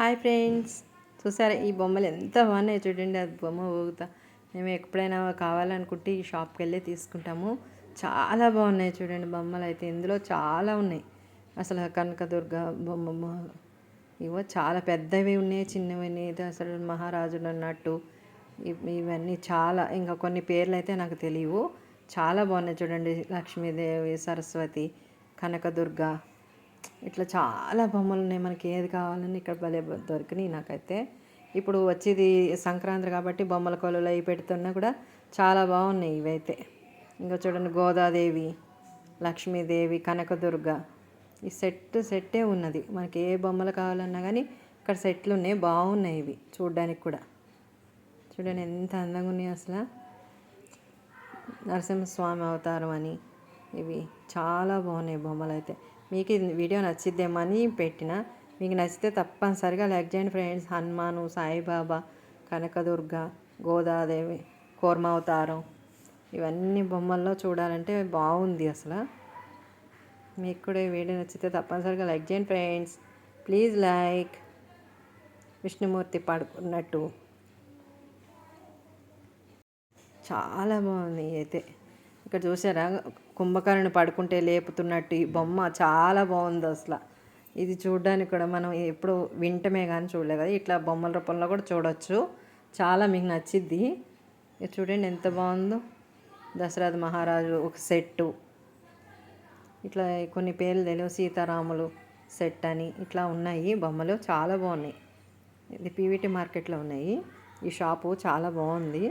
Hi friends, చూసారా ఈ బొమ్మలు ఎంత బాగున్నాయి చూడండి. అది బొమ్మ ఊగుతా. మేము ఎప్పుడైనా కావాలనుకుంటే ఈ షాప్కి వెళ్ళి తీసుకుంటాము. చాలా బాగున్నాయి చూడండి బొమ్మలు అయితే. ఇందులో చాలా ఉన్నాయి. అసలు కనకదుర్గ బొమ్మ ఇవో చాలా పెద్దవి ఉన్నాయి, చిన్నవి ఉన్నాయి. ఇది అసలు మహారాజులు అన్నట్టు ఇవన్నీ చాలా. ఇంకా కొన్ని పేర్లు అయితే నాకు తెలియవు. చాలా బాగున్నాయి చూడండి. లక్ష్మీదేవి, సరస్వతి, కనకదుర్గ, ఇట్లా చాలా బొమ్మలు ఉన్నాయి. మనకి ఏది కావాలని ఇక్కడ భలే దొరికినాయి నాకైతే. ఇప్పుడు వచ్చేది సంక్రాంతి కాబట్టి బొమ్మల కొలువులు అవి పెడుతున్నా కూడా చాలా బాగున్నాయి ఇవైతే. ఇంకా చూడండి, గోదాదేవి, లక్ష్మీదేవి, కనకదుర్గ, ఈ సెట్టే ఉన్నది. మనకి ఏ బొమ్మలు కావాలన్నా కానీ ఇక్కడ సెట్లు ఉన్నాయి. బాగున్నాయి ఇవి చూడ్డానికి కూడా. చూడండి ఎంత అందంగా ఉన్నాయి అసలు. నరసింహస్వామి అవతారం అని ఇవి చాలా బాగున్నాయి బొమ్మలు అయితే. మీకు ఈ వీడియో నచ్చిద్దేమో అని పెట్టిన. మీకు నచ్చితే తప్పనిసరిగా లైక్ చేయండి ఫ్రెండ్స్. హనుమాను, సాయిబాబా, కనకదుర్గ, గోదాదేవి, కూర్మావతారం, ఇవన్నీ బొమ్మల్లో చూడాలంటే బాగుంది అసలు. మీకు కూడా ఈ వీడియో నచ్చితే తప్పనిసరిగా లైక్ చేయండి ఫ్రెండ్స్. Please like. విష్ణుమూర్తి పడుకున్నట్టు చాలా బాగుంది అయితే. ఇక్కడ చూసారా, కుంభకర్ణుని పడుకుంటే లేపుతున్నట్టు ఈ బొమ్మ చాలా బాగుంది అసలు. ఇది చూడడానికి కూడా మనం ఎప్పుడు వింటమే కానీ చూడలేదు కదా. ఇట్లా బొమ్మల రూపంలో కూడా చూడవచ్చు. చాలా మీకు నచ్చిద్ది. ఇది చూడండి ఎంత బాగుందో. దశరథ మహారాజు ఒక సెట్టు. ఇట్లా కొన్ని పేర్లు తెలియవు. సీతారాములు సెట్ అని ఇట్లా ఉన్నాయి బొమ్మలు. చాలా బాగున్నాయి. ఇది పీవీటీ మార్కెట్లో ఉన్నాయి. ఈ షాపు చాలా బాగుంది.